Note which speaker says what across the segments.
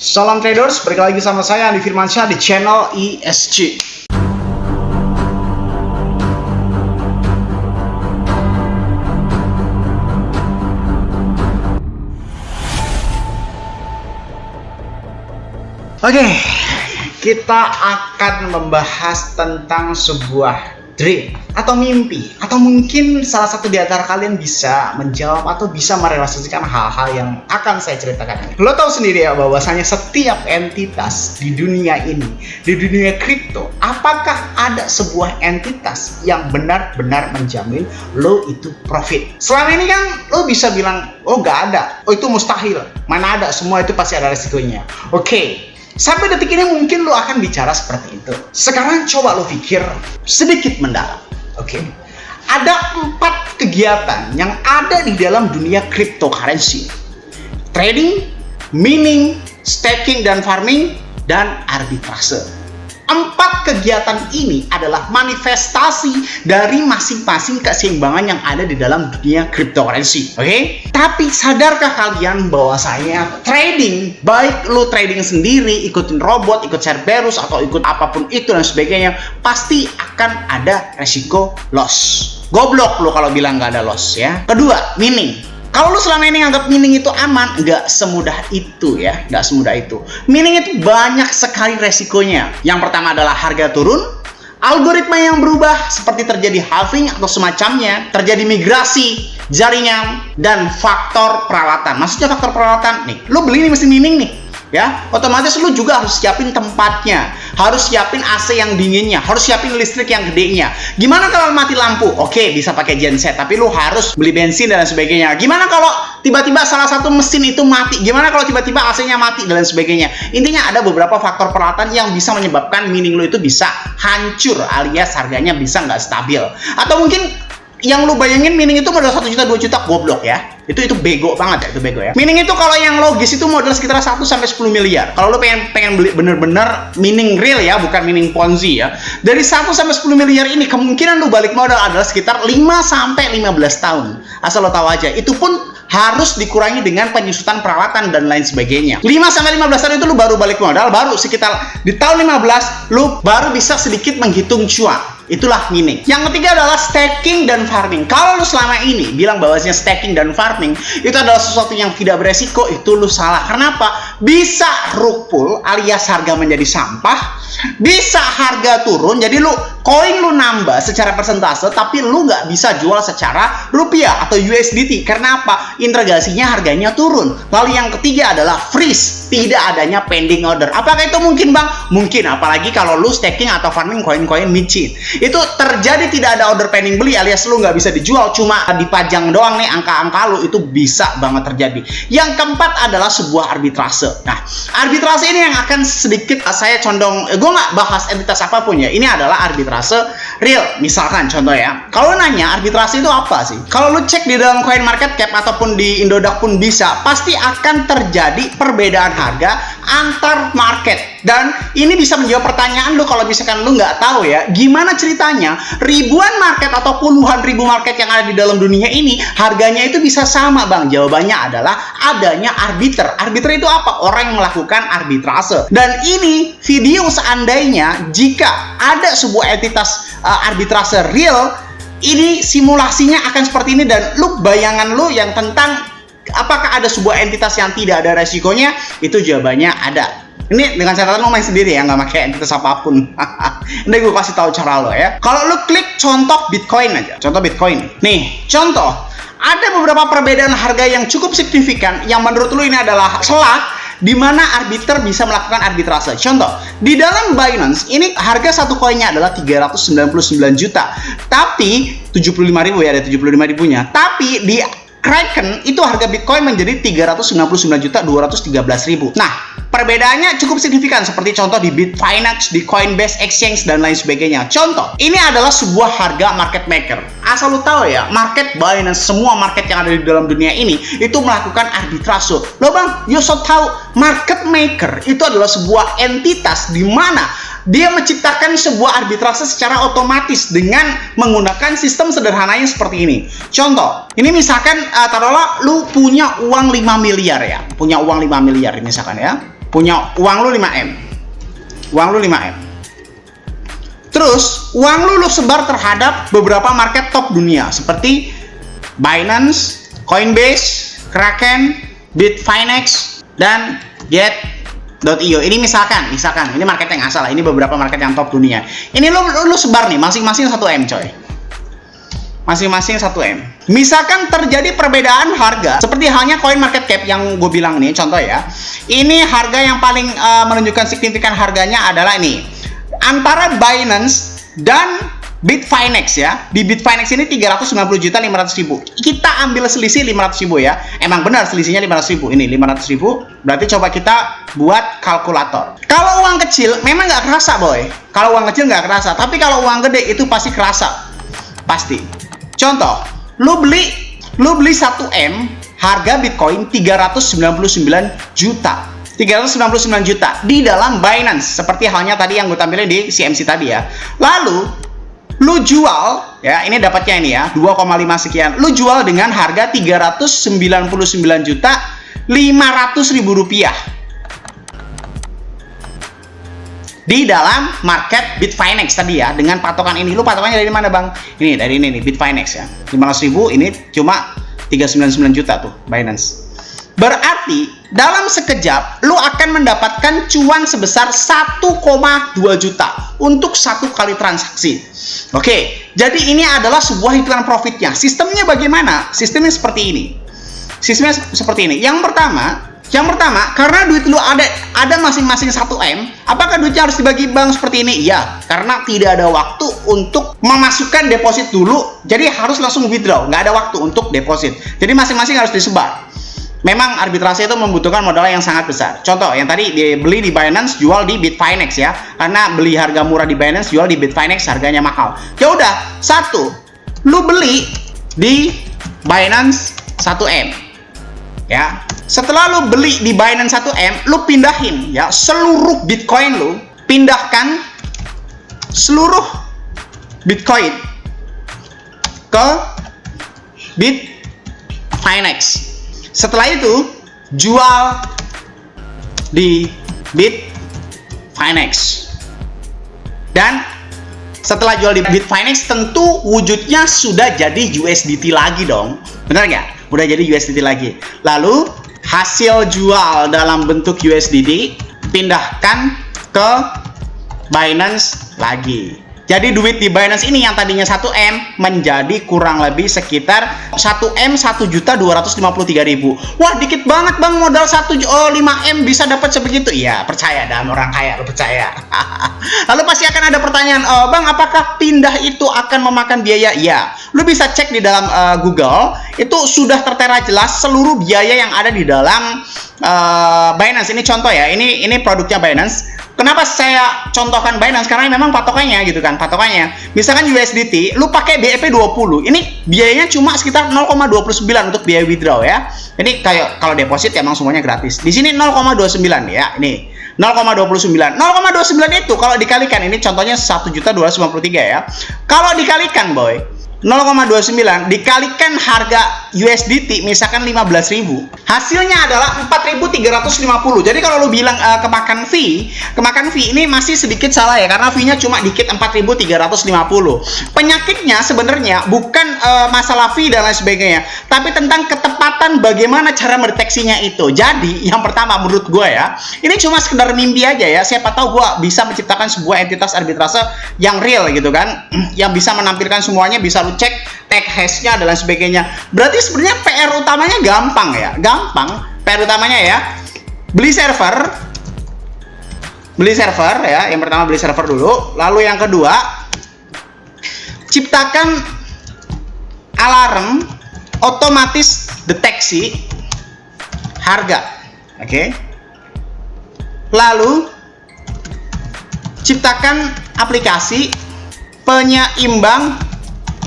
Speaker 1: Salam traders, balik lagi sama saya Andi Firmansyah di channel ESG. Oke, kita akan membahas tentang sebuah dream atau mimpi, atau mungkin salah satu di antara kalian bisa menjawab atau bisa merealisasikan hal-hal yang akan saya ceritakan ini. Lo tahu sendiri ya bahwasanya setiap entitas di dunia ini, di dunia kripto, apakah ada sebuah entitas yang benar-benar menjamin lo itu profit? Selama ini kan lo bisa bilang, oh nggak ada, oh itu mustahil, mana ada, semua itu pasti ada resikonya. Oke. Sampai detik ini mungkin lo akan bicara seperti itu. Sekarang coba lo pikir sedikit mendalam. Oke. Ada 4 kegiatan yang ada di dalam dunia cryptocurrency. Trading, mining, staking dan farming, dan arbitrase. 4 kegiatan ini adalah manifestasi dari masing-masing keseimbangan yang ada di dalam dunia cryptocurrency. Oke? Tapi sadarkah kalian bahwasanya trading, baik lo trading sendiri, ikutin robot, ikut Cerberus, atau ikut apapun itu dan sebagainya, pasti akan ada resiko loss. Goblok lo kalau bilang nggak ada loss ya. Kedua, mining. Kalau lu selama ini nganggap mining itu aman, nggak semudah itu ya, nggak semudah itu. Mining itu banyak sekali resikonya. Yang pertama adalah harga turun, algoritma yang berubah seperti terjadi halving atau semacamnya, terjadi migrasi jaringan, dan faktor peralatan. Maksudnya faktor peralatan, nih, lu beli nih mesin mining nih, ya, otomatis lu juga harus siapin tempatnya, harus siapin AC yang dinginnya, harus siapin listrik yang gedenya. Gimana kalau mati lampu? Oke, bisa pakai genset, tapi lu harus beli bensin dan sebagainya. Gimana kalau tiba-tiba salah satu mesin itu mati? Gimana kalau tiba-tiba AC-nya mati dan sebagainya? Intinya ada beberapa faktor peralatan yang bisa menyebabkan mining lu itu bisa hancur, alias harganya bisa nggak stabil. Atau mungkin yang lu bayangin mining itu modal 1 juta, 2 juta, goblok ya. Itu bego banget ya, itu bego ya. Mining itu kalau yang logis itu modal sekitar 1 sampai 10 miliar. Kalau lu pengen beli bener-bener mining real ya, bukan mining ponzi ya. Dari 1 sampai 10 miliar ini kemungkinan lu balik modal adalah sekitar 5 sampai 15 tahun. Asal lo tahu aja. Itu pun harus dikurangi dengan penyusutan peralatan dan lain sebagainya. 5 sampai 15 tahun itu lu baru balik modal, baru sekitar di tahun 15 lu baru bisa sedikit menghitung cuan. Itulah mining. Yang ketiga adalah staking dan farming. Kalau lu selama ini bilang bahwasanya staking dan farming itu adalah sesuatu yang tidak beresiko, itu lu salah. Kenapa? Bisa rug pull alias harga menjadi sampah, bisa harga turun, jadi koin lu nambah secara persentase, tapi lu nggak bisa jual secara rupiah atau USDT. Karena apa? Integrasinya harganya turun. Lalu yang ketiga adalah freeze, tidak adanya pending order. Apakah itu mungkin, Bang? Mungkin, apalagi kalau lu staking atau farming koin-koin micin. Itu terjadi tidak ada order pending beli alias lu nggak bisa dijual, cuma dipajang doang nih angka-angka lu, itu bisa banget terjadi. Yang keempat adalah sebuah arbitrase. Nah, arbitrase ini yang akan sedikit saya condong, gue nggak bahas entitas apapun ya, ini adalah arbitrase real. Misalkan contoh ya, kalau nanya arbitrase itu apa sih? Kalau lu cek di dalam coin market cap ataupun di Indodax pun bisa, pasti akan terjadi perbedaan harga antar market. Dan ini bisa menjawab pertanyaan lu kalau misalkan lu nggak tahu ya, gimana ceritanya ribuan market atau puluhan ribu market yang ada di dalam dunia ini harganya itu bisa sama, Bang? Jawabannya adalah adanya arbiter. Arbiter itu apa? Orang yang melakukan arbitrase. Dan ini video seandainya jika ada sebuah entitas arbitrase real, ini simulasinya akan seperti ini. Dan bayangan lu yang tentang apakah ada sebuah entitas yang tidak ada resikonya, itu jawabannya ada. Ini dengan catatan lo main sendiri ya, nggak pakai entitas apapun. Ini gue kasih tahu cara lo ya. Kalau lo klik contoh Bitcoin aja, contoh Bitcoin. Nih, contoh. Ada beberapa perbedaan harga yang cukup signifikan yang menurut lo ini adalah celah di mana arbiter bisa melakukan arbitrase. Contoh, di dalam Binance ini harga satu koinnya adalah 399 juta. Tapi 75.000 ya, ada 75.000-nya. Tapi di Kraken itu harga Bitcoin menjadi 399.213.000. Nah, perbedaannya cukup signifikan seperti contoh di Bitfinex, di Coinbase Exchange dan lain sebagainya. Contoh, ini adalah sebuah harga market maker. Asal lu tahu ya, market Binance, semua market yang ada di dalam dunia ini itu melakukan arbitrase. Loh, Bang, you should tahu market maker itu adalah sebuah entitas di mana dia menciptakan sebuah arbitrase secara otomatis dengan menggunakan sistem sederhananya seperti ini. Contoh, ini misalkan taruhlah lu punya uang 5 miliar ya. Punya uang 5 miliar misalkan ya. punya uang lu 5M. Uang lu 5M. Terus, uang lu sebar terhadap beberapa market top dunia seperti Binance, Coinbase, Kraken, Bitfinex, dan Get.io. Ini misalkan ini market yang asal, ini beberapa market yang top dunia. Ini lu sebar nih masing-masing 1M coy. Masing-masing 1M. Misalkan terjadi perbedaan harga seperti halnya coin market cap yang gue bilang nih, contoh ya. Ini harga yang paling menunjukkan signifikan harganya adalah ini. Antara Binance dan Bitfinex ya. Di Bitfinex ini 390.500.000. Kita ambil selisih 500.000 ya. Emang benar selisihnya 500.000. Ini 500.000. Berarti coba kita buat kalkulator. Kalau uang kecil memang nggak kerasa boy. Kalau uang kecil nggak kerasa. Tapi kalau uang gede itu pasti kerasa. Pasti. Contoh, lu beli 1M harga Bitcoin 399 juta. 399 juta di dalam Binance seperti halnya tadi yang gue tampilin di CMC tadi ya. Lalu lu jual ya, ini dapatnya ini ya 2,5 sekian. Lu jual dengan harga 399 juta 500.000 rupiah di dalam market Bitfinex tadi ya, dengan patokan ini. Lu patokannya dari mana bang? Ini dari ini nih, Bitfinex ya, 500.000. Ini cuma 399 juta tuh Binance. Berarti dalam sekejap lu akan mendapatkan cuan sebesar 1,2 juta untuk satu kali transaksi. Oke, jadi ini adalah sebuah hitungan profitnya. Sistemnya bagaimana? Sistemnya seperti ini. Sistemnya seperti ini. Yang pertama, karena duit lu ada masing-masing 1M, apakah duitnya harus dibagi bank seperti ini? Iya, karena tidak ada waktu untuk memasukkan deposit dulu, jadi harus langsung withdraw, nggak ada waktu untuk deposit. Jadi masing-masing harus disebar. Memang arbitrase itu membutuhkan modal yang sangat besar. Contoh, yang tadi beli di Binance, jual di Bitfinex ya, karena beli harga murah di Binance, jual di Bitfinex harganya mahal. Ya udah, satu, lu beli di Binance 1M. Ya, setelah lu beli di Binance 1M, lu pindahin ya seluruh Bitcoin lu, pindahkan seluruh Bitcoin ke Bitfinex. Setelah itu jual di Bitfinex. Dan setelah jual di Bitfinex tentu wujudnya sudah jadi USDT lagi dong. Benar nggak? Udah jadi USDT lagi. Lalu hasil jual dalam bentuk USDT pindahkan ke Binance lagi. Jadi duit di Binance ini yang tadinya 1M menjadi kurang lebih sekitar 1M 1.253.000. Wah, dikit banget bang, modal 5M bisa dapat sebegitu. Iya, percaya dah, orang kaya, lu percaya. Lalu pasti akan ada pertanyaan, bang, apakah pindah itu akan memakan biaya? Iya, lu bisa cek di dalam Google, itu sudah tertera jelas seluruh biaya yang ada di dalam Binance. Ini contoh ya, ini produknya Binance. Kenapa saya contohkan Binance? Karena memang patokannya gitu kan, patokannya. Misalkan USDT, lu pakai BEP 20, ini biayanya cuma sekitar 0,29 untuk biaya withdraw ya. Ini kayak kalau deposit emang semuanya gratis. Di sini 0,29 ya, ini 0,29. 0,29 itu kalau dikalikan, ini contohnya 1.253 ya. Kalau dikalikan boy, 0,29 dikalikan harga USDT misalkan 15.000, hasilnya adalah 4.350. Jadi kalau lu bilang kemakan fee ini masih sedikit salah ya, karena fee-nya cuma dikit 4.350. Penyakitnya sebenarnya bukan masalah fee dan lain sebagainya, tapi tentang ketepatan bagaimana cara mendeteksinya itu. Jadi yang pertama menurut gue ya, ini cuma sekedar mimpi aja ya. Siapa tahu gue bisa menciptakan sebuah entitas arbitrase yang real gitu kan, yang bisa menampilkan semuanya, bisa lu cek tag hash-nya dan lain sebagainya. Berarti sebenarnya PR utamanya gampang ya, PR utamanya ya, beli server ya. Yang pertama beli server dulu, lalu yang kedua ciptakan alarm otomatis deteksi harga. Oke. Lalu ciptakan aplikasi penyeimbang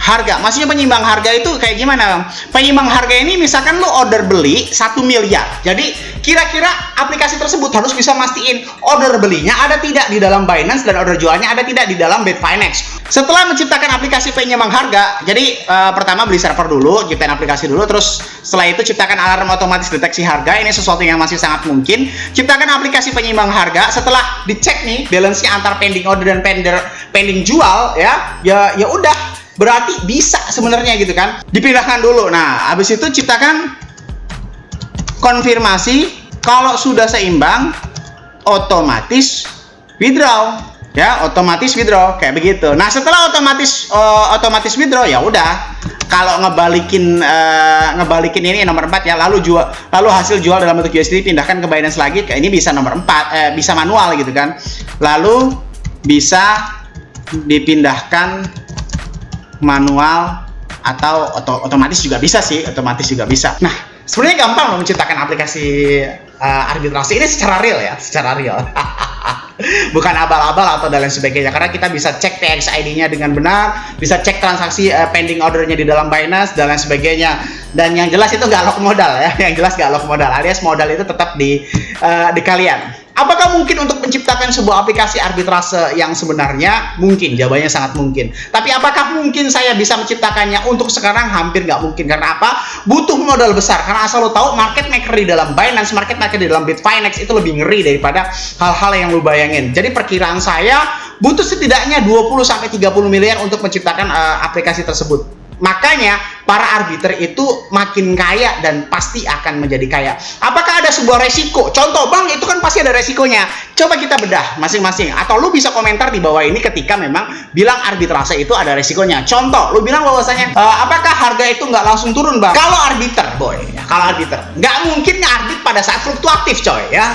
Speaker 1: harga. Maksudnya penyeimbang harga itu kayak gimana? Penyeimbang harga ini misalkan lu order beli 1 miliar. Jadi kira-kira aplikasi tersebut harus bisa mastiin order belinya ada tidak di dalam Binance dan order jualnya ada tidak di dalam Bitfinex. Setelah menciptakan aplikasi penyeimbang harga, jadi pertama beli server dulu, ciptain aplikasi dulu, terus setelah itu ciptakan alarm otomatis deteksi harga. Ini sesuatu yang masih sangat mungkin. Ciptakan aplikasi penyeimbang harga. Setelah dicek nih balance-nya antar pending order dan pending jual, ya udah, berarti bisa sebenarnya gitu kan. Dipindahkan dulu. Nah, habis itu ciptakan konfirmasi kalau sudah seimbang, otomatis withdraw. Ya, otomatis withdraw kayak begitu. Nah, setelah otomatis withdraw, ya udah. Kalau ngebalikin ini nomor 4 ya, lalu hasil jual dalam bentuk USD pindahkan ke Binance lagi. Ini bisa nomor 4, bisa manual gitu kan. Lalu bisa dipindahkan manual atau otomatis juga bisa sih, otomatis juga bisa. Nah, sebenarnya gampang loh menciptakan aplikasi arbitrase ini secara real ya, secara real. Bukan abal-abal atau dan lain sebagainya, karena kita bisa cek TXID-nya dengan benar, bisa cek transaksi pending ordernya di dalam Binance dan lain sebagainya. Dan yang jelas itu nggak lock modal ya, yang jelas nggak lock modal, alias modal itu tetap di kalian. Apakah mungkin untuk menciptakan sebuah aplikasi arbitrase yang sebenarnya? Mungkin, jawabannya sangat mungkin. Tapi apakah mungkin saya bisa menciptakannya? Untuk sekarang hampir nggak mungkin. Karena apa? Butuh modal besar. Karena asal lo tahu, market maker di dalam Binance, market maker di dalam Bitfinex itu lebih ngeri daripada hal-hal yang lo bayangin. Jadi perkiraan saya butuh setidaknya 20-30 miliar untuk menciptakan aplikasi tersebut. Makanya para arbiter itu makin kaya dan pasti akan menjadi kaya. Apakah ada sebuah resiko? Contoh, bang, itu kan pasti ada resikonya. Coba kita bedah masing-masing. Atau lu bisa komentar di bawah ini ketika memang bilang arbitrase itu ada resikonya. Contoh, lu bilang bahwasanya apakah harga itu nggak langsung turun, bang? Kalau arbiter, boy, ya, kalau arbiter nggak mungkin nge-arbit pada saat fluktuatif, coy, ya.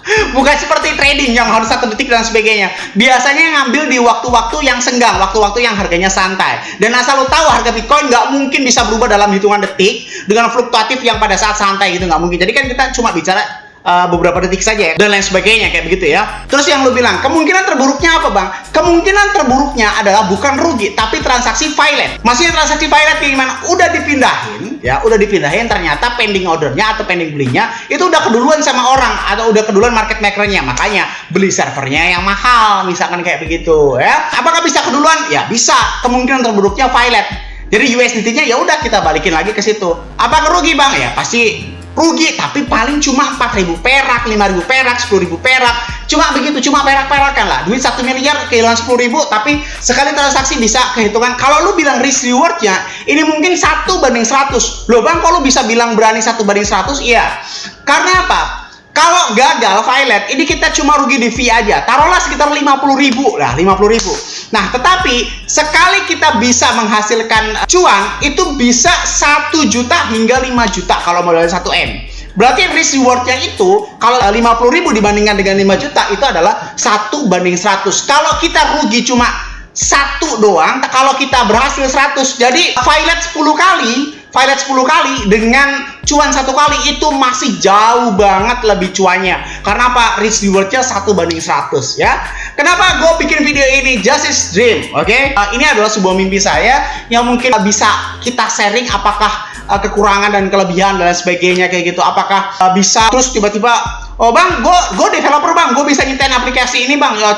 Speaker 1: Bukan seperti trading yang harus 1 detik dan sebagainya. Biasanya ngambil di waktu-waktu yang senggang, waktu-waktu yang harganya santai. Dan asal lo tahu, harga Bitcoin nggak mungkin bisa berubah dalam hitungan detik dengan fluktuatif yang pada saat santai gitu, nggak mungkin. Jadi kan kita cuma bicara beberapa detik saja ya, dan lain sebagainya kayak begitu ya. Terus yang lo bilang, kemungkinan terburuknya apa, bang? Kemungkinan terburuknya adalah bukan rugi, tapi transaksi violate. Maksudnya transaksi violate gimana? Udah dipindahin, ya, udah dipindahin, ternyata pending ordernya atau pending belinya itu udah keduluan sama orang atau udah keduluan market makernya, makanya beli servernya yang mahal, misalkan kayak begitu ya. Apakah bisa keduluan? Ya bisa. Kemungkinan terburuknya violate. Jadi USDT-nya ya udah kita balikin lagi ke situ. Apakah rugi, bang? Ya pasti rugi, tapi paling cuma 4.000 perak, 5.000 perak, 10.000 perak, cuma begitu, cuma perak-perakan lah. Duit 1 miliar kehilangan 10.000, tapi sekali transaksi bisa kehitungan. Kalau lu bilang risk rewardnya ini mungkin 1/100. Loh bang, kalau lu bisa bilang berani 1/100? Iya, karena apa? Kalau gagal violate, ini kita cuma rugi di fee aja. Taruhlah sekitar 50.000 lah, 50.000. Nah, tetapi sekali kita bisa menghasilkan cuan, itu bisa 1 juta hingga 5 juta kalau modalnya 1 M. Berarti risk rewardnya itu, kalau 50.000 dibandingkan dengan 5 juta, itu adalah 1/100. Kalau kita rugi cuma 1 doang, kalau kita berhasil 100, jadi violate 10 kali, dengan cuan 1 kali itu masih jauh banget lebih cuannya. Karena apa? Risk rewardnya 1/100 ya. Kenapa gue bikin video ini? Just is dream, oke? Ini adalah sebuah mimpi saya yang mungkin bisa kita sharing. Apakah kekurangan dan kelebihan dan sebagainya kayak gitu? Apakah bisa terus tiba-tiba, oh bang, gue developer bang, gue bisa nyiptain aplikasi ini bang, ya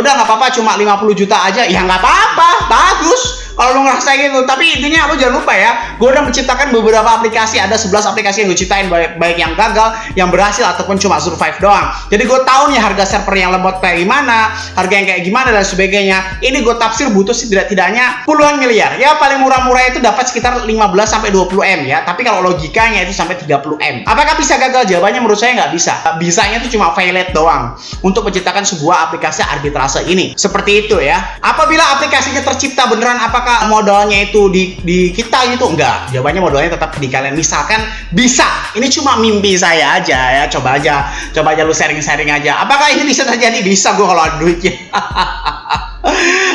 Speaker 1: udah nggak apa-apa, cuma 50 juta aja, ya nggak apa-apa, bagus kalau lo ngerasa gitu. Tapi intinya lo jangan lupa ya, gue udah menciptakan beberapa aplikasi, ada 11 aplikasi yang gue ciptain, baik yang gagal, yang berhasil, ataupun cuma survive doang. Jadi gue tahu nih harga server yang lemot kayak gimana, harga yang kayak gimana dan sebagainya. Ini gue tafsir butuh setidaknya puluhan miliar. Ya paling murah-murah itu dapat sekitar 15-20 M ya. Tapi kalau logikanya itu sampai 30 M. Apakah bisa gagal? Jawabannya menurut saya nggak bisa. Bisanya itu cuma violate doang untuk menciptakan sebuah aplikasi arbitrase ini. Seperti itu ya. Apabila aplikasinya tercipta beneran, apakah modalnya itu di kita gitu? Enggak. Jawabannya modalnya tetap di kalian. Misalkan bisa. Ini cuma mimpi saya aja ya. Coba aja lu sharing-sharing aja. Apakah ini bisa terjadi? Bisa gue kalau ada duitnya.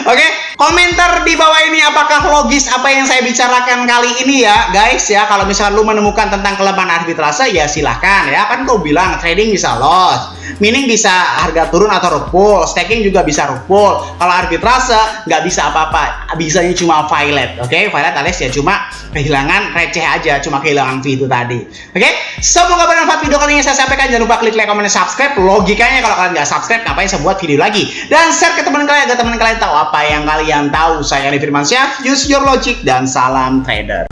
Speaker 1: Oke, Komentar di bawah ini apakah logis apa yang saya bicarakan kali ini ya guys ya. Kalau misalnya lu menemukan tentang kelemahan arbitrase ya silahkan ya. Kan kau bilang trading bisa loss, meaning bisa harga turun atau rug pull, staking juga bisa rug pull. Kalau arbitrase nggak bisa apa-apa, bisanya cuma violet. Oke, violet alias ya cuma kehilangan receh aja, cuma kehilangan fee itu tadi. Oke, semoga bermanfaat video kali ini saya sampaikan. Jangan lupa klik like, comment, dan subscribe. Logikanya kalau kalian nggak subscribe ngapain saya buat video lagi, dan share ke teman kalian agar teman kalian tahu apa yang kalian tahu. Saya Arif Firmansyah, use your logic dan salam trader.